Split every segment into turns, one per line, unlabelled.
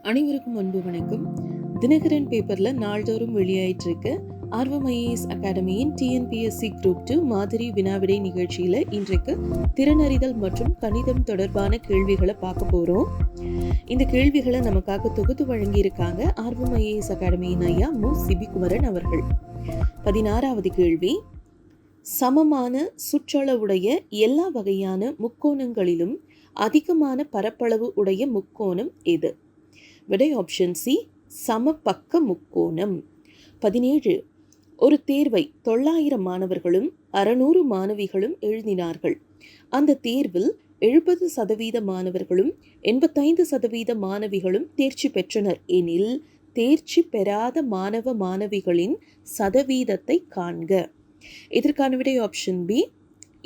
அனைவருக்கும் அன்பு வணக்கம். தினகரன் பேப்பர்ல நாள்தோறும் வெளியாயிட்டு இருக்க ஆர்வம் ஐஏஎஸ் அகாடமியின் டிஎன்பிஎஸ்சி குரூப் 2 மாதிரி வினாவிடை நிகழ்ச்சியில இன்றைக்கு திறனறிதல் மற்றும் கணிதம் தொடர்பான கேள்விகளை பார்க்க போறோம். இந்த கேள்விகளை நமக்காக தொகுத்து வழங்கியிருக்காங்க ஆர்வம் ஐஏஎஸ் அகாடமியின் ஐயா மு சிபிகுமரன் அவர்கள். 16வது கேள்வி, சமமான சுற்றளவுடைய எல்லா வகையான முக்கோணங்களிலும் அதிகமான பரப்பளவு உடைய முக்கோணம் எது? விடை ஆப்ஷன் சி, சமபக்க முக்கோணம். 17, ஒரு தேர்வை 900 மாணவர்களும் 600 மாணவிகளும் எழுதினார்கள். அந்த தேர்வில் 70% மாணவர்களும் 85% மாணவிகளும் தேர்ச்சி பெற்றனர் எனில் தேர்ச்சி பெறாத மாணவ மாணவிகளின் சதவீதத்தை காண்க. இதற்கான விடை ஆப்ஷன் பி,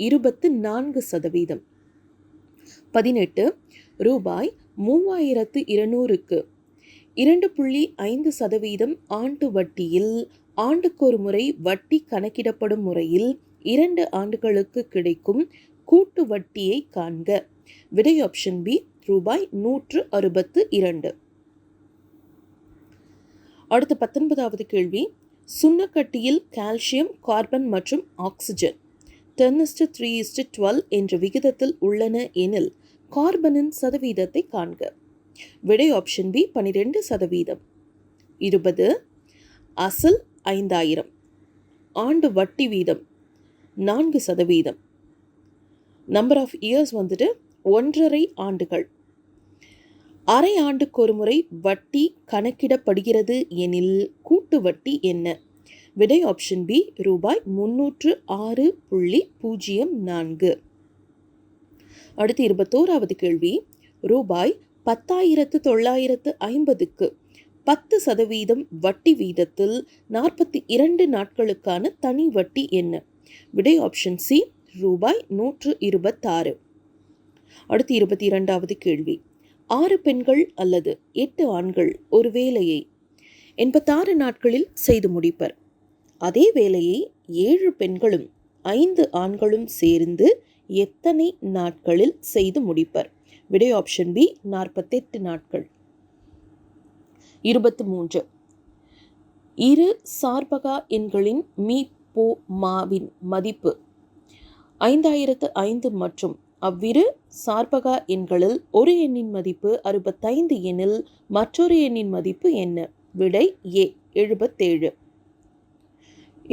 24%. 18, ரூபாய் 3200க்கு 2.5% ஆண்டு வட்டியில் ஆண்டுக்கொரு முறை வட்டி கணக்கிடப்படும் முறையில் 2 ஆண்டுகளுக்கு கிடைக்கும் கூட்டு வட்டியை காண்க. விடை ஆப்ஷன் பி, ரூபாய் 162. அடுத்த 19வது கேள்வி, சுண்ணக்கட்டியில் கால்சியம், கார்பன் மற்றும் ஆக்சிஜன் 10:3:12 என்ற விகிதத்தில் உள்ளன எனில் கார்பனின் சதவீதத்தை காண்க. விடை ஆப்ஷன் பி, 12%. 20, அசல் 5000, ஆண்டு வட்டி வீதம் 4%. நம்பர் ஆஃப் இயர்ஸ் 1.5 ஆண்டுகள். அரை ஆண்டுக்கு ஒரு முறை வட்டி கணக்கிடப்படுகிறது எனில் கூட்டு வட்டி என்ன? விடை ஆப்ஷன் பி, ரூபாய் 306.04. அடுத்து 21வது கேள்வி, ரூபாய் 10,950க்கு 10% வட்டி வீதத்தில் 42 நாட்களுக்கான தனி வட்டி என்ன? விடை ஆப்ஷன் சி, ரூபாய் 126. அடுத்து 22வது கேள்வி, 6 பெண்கள் அல்லது 8 ஆண்கள் ஒரு வேலையை 86 நாட்களில் செய்து முடிப்பர். அதே வேலையை 7 பெண்களும் 5 ஆண்களும் சேர்ந்து எத்தனை நாட்களில் செய்து முடிப்பர்? விடை ஆப்ஷன் பி, 48 நாட்கள். 23, இரு சார்பகா எண்களின் மீ/போ மாவின் மதிப்பு 5005 மற்றும் அவ்விரு சார்பகா எண்களில் ஒரு எண்ணின் மதிப்பு 65 எனில் மற்றொரு எண்ணின் மதிப்பு என்ன? விடை ஏ, 77.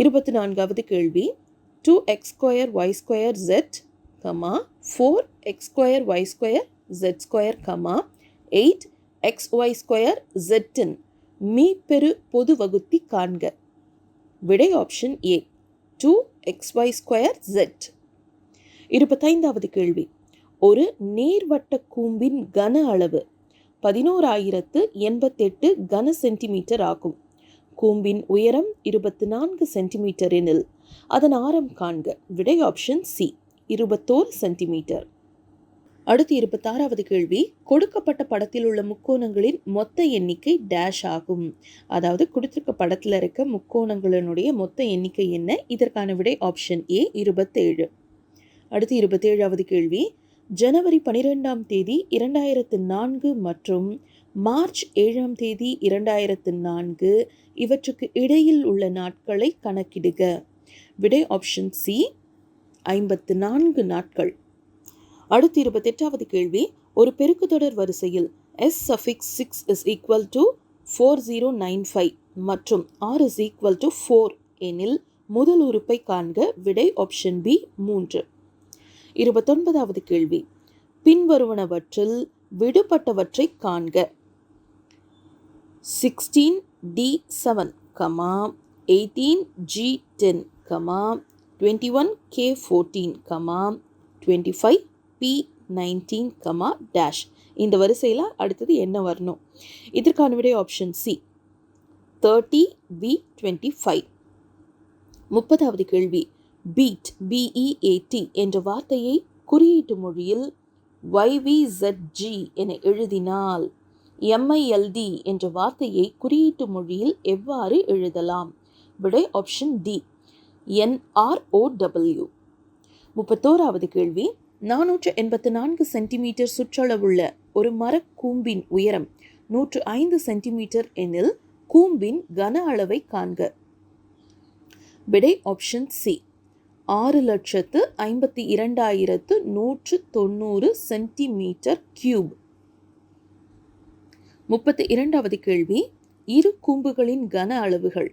24வது கேள்வி, 2x2y2z, 4x2y2z2, 8xy2z இன் மீப்பெரு பொது வகுத்தி காண்க. விடை ஆப்ஷன் ஏ, 2xy2z. 25வது கேள்வி, ஒரு நேர்வட்ட கூம்பின் கன அளவு 11,088 கன சென்டிமீட்டர் ஆகும். கூம்பின் உயரம் 24 சென்டிமீட்டர் எனில் அதன் ஆரம் காண்க. விடை ஆப்ஷன் சி, 21 சென்டிமீட்டர். அடுத்து 26வது கேள்வி, கொடுக்கப்பட்ட படத்தில் உள்ள முக்கோணங்களின் மொத்த எண்ணிக்கை டேஷ் ஆகும். அதாவது கொடுத்திருக்க படத்தில் இருக்க முக்கோணங்களினுடைய மொத்த எண்ணிக்கை என்ன? இதற்கான விடை ஆப்ஷன் ஏ, 27. அடுத்து 27வது கேள்வி, ஜனவரி 12ஆம் தேதி 2004 மற்றும் மார்ச் 7ஆம் தேதி 2004 இவற்றுக்கு இடையில் உள்ள நாட்களை கணக்கிடுக. விடை ஆப்ஷன் சி, 54 நாட்கள். அடுத்து 28வது கேள்வி, ஒரு பெருக்குத்தொடர் வரிசையில் s6 = 4095 மற்றும் r = 4 எனில் முதல் உறுப்பை காண்க. விடை ஆப்ஷன் பி, 3. 29வது கேள்வி, பின்வருவனவற்றில் விடுபட்டவற்றை காண்க. 16D7, 18G10, 21K14, 25P19, dash. இந்த வரிசையில் அடுத்தது என்ன வரணும்? இதற்கான விடை ஆப்ஷன் சி, 30B25. 30வது கேள்வி, பீட் BEAT என்ற வார்த்தையை குறியீட்டு மொழியில் YVZG என எழுதினால் MILD என்ற வார்த்தையை குறியீட்டு மொழியில் எவ்வாறு எழுதலாம்? விடை ஆப்ஷன் டி, NROW. 31வது கேள்வி, 484 சென்டிமீட்டர் சுற்றளவுள்ள ஒரு மரக்கூம்பின் உயரம் 105 சென்டிமீட்டர் எனில் கூம்பின் கன அளவை காண்க. விடை ஆப்ஷன் சி 6,52,190 சென்டிமீட்டர் கியூப். 32வது கேள்வி, இரு கூம்புகளின் கன அளவுகள்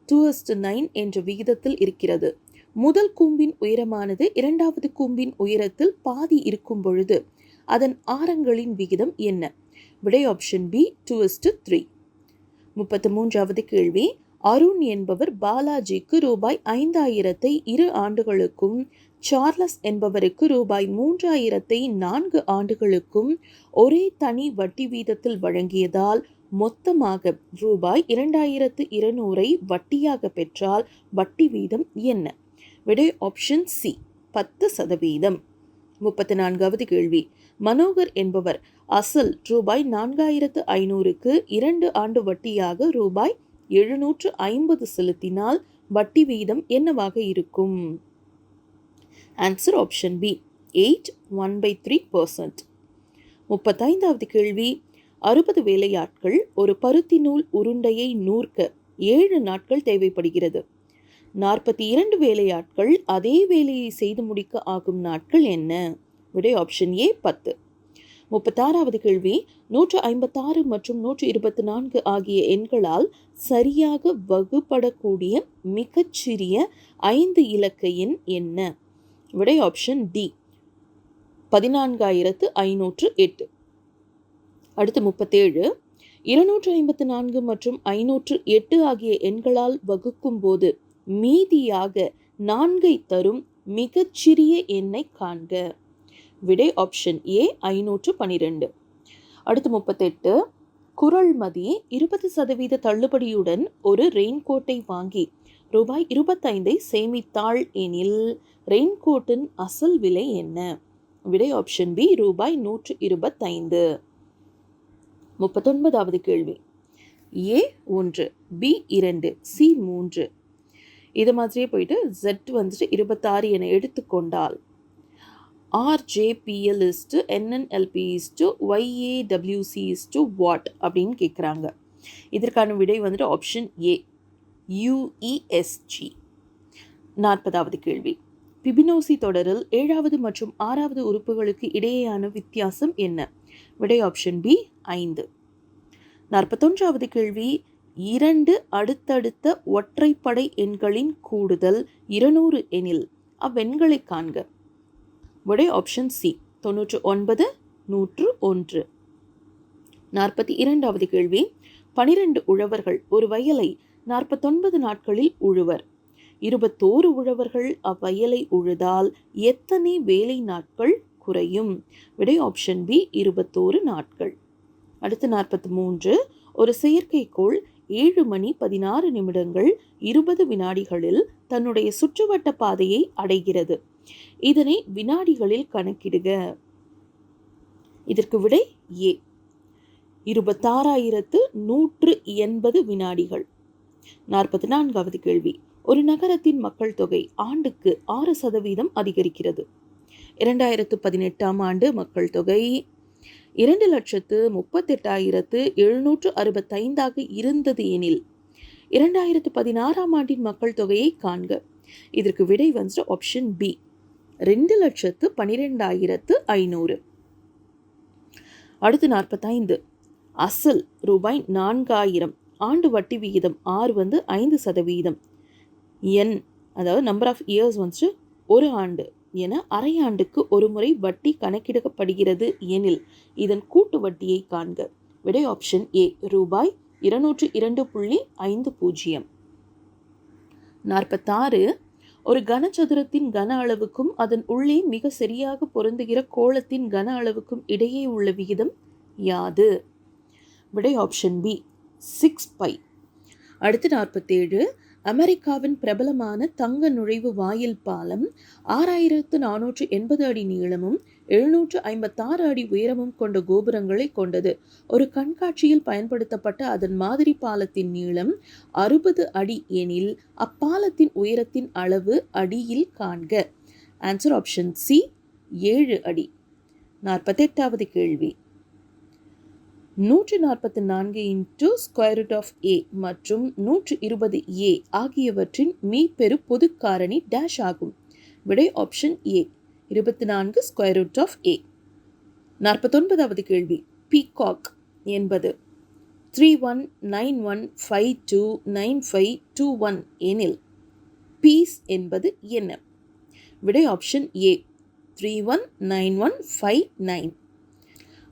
2:9 என்ற விகிதத்தில் இருக்கிறது. முதல் கூம்பின் உயரமானது இரண்டாவது கூம்பின் உயரத்தில் பாதி இருக்கும் பொழுது அதன் ஆரங்களின் விகிதம் என்ன? விடை ஆப்ஷன் பி 2:3. 33வது கேள்வி, அருண் என்பவர் பாலாஜிக்கு ரூபாய் 5,000 2 ஆண்டுகளுக்கும் சார்லஸ் என்பவருக்கு ரூபாய் 3,000 4 ஆண்டுகளுக்கும் ஒரே தனி வட்டி வீதத்தில் வழங்கியதால் மொத்தமாக ரூபாய் 2,200 வட்டியாக பெற்றால் வட்டி வீதம் என்ன? விடை ஆப்ஷன் சி 10%. 34வது கேள்வி, மனோகர் என்பவர் அசல் ரூபாய் 4,500க்கு 2 ஆண்டு வட்டியாக ரூபாய் 750 செலுத்தினால் வட்டி வீதம் என்னவாக இருக்கும்? Answer option B 8.1/3%. 35வது கேள்வி, 60 வேலையாட்கள் ஒரு பருத்தி நூல் உருண்டையை நூற்க 7 நாட்கள் தேவைப்படுகிறது. 42 வேலையாட்கள் அதே வேலையை செய்து முடிக்க ஆகும் நாட்கள் என்ன? விடை ஆப்ஷன் ஏ 10. 36வது கேள்வி, 156 மற்றும் 124 ஆகிய எண்களால் சரியாக வகுப்படக்கூடிய மிகச்சிறிய 5 இலக்க எண் என்ன? விடை ஆப்ஷன் டி 14,508. அடுத்து 37, 254 மற்றும் 508 ஆகிய எண்களால் வகுக்கும் போது மீதியாக 4 தரும் மிகச்சிறிய எண்ணை காண்க. விடை ஆப்ஷன் ஏ 512. அடுத்து 38, குறள்மதி 20% தள்ளுபடியுடன் ஒரு ரெயின்கோட்டை வாங்கி ரூபாய் 25 சேமித்தாள் எனில் ரெயின்கோட்டின் அசல் விலை என்ன? விடை ஆப்ஷன் பி ரூபாய் 125. 39வது கேள்வி, ஏ 1, பி 2, சி 3 இது மாதிரியே போயிட்டு Z 26 என எடுத்துக்கொண்டால் RJPL NNLP YAWC வாட் அப்படின்னு கேட்குறாங்க. இதற்கான விடை ஆப்ஷன் ஏ UESG. 40வது கேள்வி, பிபினோசி தொடரில் 7வது மற்றும் 6வது உறுப்புகளுக்கு இடையேயான வித்தியாசம் என்ன? விடை ஆப்ஷன் பி 5. 41வது கேள்வி, 2 அடுத்தடுத்த ஒற்றைப்படை எண்களின் கூடுதல் 200 எனில் அவ்வெண்களை காண்க. விடை ஆப்ஷன் சி 99, 101. 42வது கேள்வி, 12 உழவர்கள் ஒரு வயலை 49 நாட்களில் உழுவர். 21 உழவர்கள் அவ்வயலை உழுதால் எத்தனை வேலை நாட்கள் குறையும்? விடை ஆப்ஷன் பி 21 நாட்கள். அடுத்து 43, ஒரு செயற்கைக்கோள் 7 மணி 16 நிமிடங்கள் 20 வினாடிகளில் தன்னுடைய சுற்றுவட்ட பாதையை அடைகிறது. இதனை வினாடிகளில் கணக்கிடுக. இதற்கு விடை ஏ 26,180 வினாடிகள். 44வது கேள்வி, ஒரு நகரத்தின் மக்கள் தொகை ஆண்டுக்கு 6% அதிகரிக்கிறது. 2018ஆம் ஆண்டு மக்கள் தொகை 2,38,765 இருந்தது எனில் 2016ஆம் ஆண்டின் மக்கள் தொகையை காண்க. இதற்கு விடை ஆப்ஷன் பி 2,12,500. அடுத்து 45, அசல் ரூபாய் 4,000, ஆண்டு வட்டி விகிதம் R 5%, என் அதாவது நம்பர் ஆஃப் இயர்ஸ் ஒரு ஆண்டு என அரை ஆண்டுக்கு ஒரு முறை வட்டி கணக்கிடப்படுகிறது எனில் இதன் கூட்டு வட்டியை காண்க. விடை ஆப்ஷன் ஏ ரூபாய் 202.50. 46, ஒரு கனசதுரத்தின் கன அளவுக்கும் அதன் உள்ளே மிக சரியாக பொருந்துகிற கோளத்தின் கன அளவுக்கும் இடையே உள்ள விகிதம் யாது? விடை ஆப்ஷன் பி 6π. அடுத்து 47, அமெரிக்காவின் பிரபலமான தங்க நுழைவு வாயில் பாலம் 6,480 அடி நீளமும் 756 அடி உயரமும் கொண்ட கோபுரங்களை கொண்டது. ஒரு கண்காட்சியில் பயன்படுத்தப்பட்ட அதன் மாதிரி பாலத்தின் நீளம் 60 அடி எனில் அப்பாலத்தின் உயரத்தின் அளவு அடியில் காண்க. ஆன்சர் ஆப்ஷன் சி 7 அடி. 48வது கேள்வி, 144 இன்ட்டு ஸ்கொயர் ரூட் ஆஃப் ஏ மற்றும் 120 ஏ ஆகியவற்றின் மீப்பெரு பொது காரணி டேஷ் ஆகும். விடை option A 24 square root of A. 49வது கேள்வி. பீகாக் என்பது 3191529521 எனில் பீஸ் என்பது என்ன? விடை ஆப்ஷன் ஏ 319159.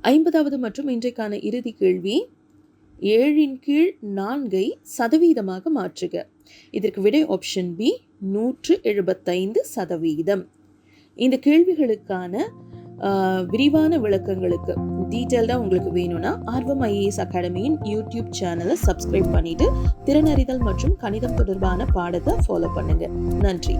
50வது மற்றும் இன்றைக்கான இறுதி கேள்வி. 7/4 சதவீதமாக மாற்றுக. இதற்கு விடை ஆப்ஷன் பி 175%. இந்த கேள்விகளுக்கான விரிவான விளக்கங்களுக்கு டீட்டெயில்டாக உங்களுக்கு வேணும்னா ஆர்வம் ஐஏஎஸ் அகாடமியின் யூடியூப் சேனலை சப்ஸ்கிரைப் பண்ணிட்டு திறனறிதல் மற்றும் கணிதம் தொடர்பான பாடத்தை ஃபாலோ பண்ணுங்க. நன்றி.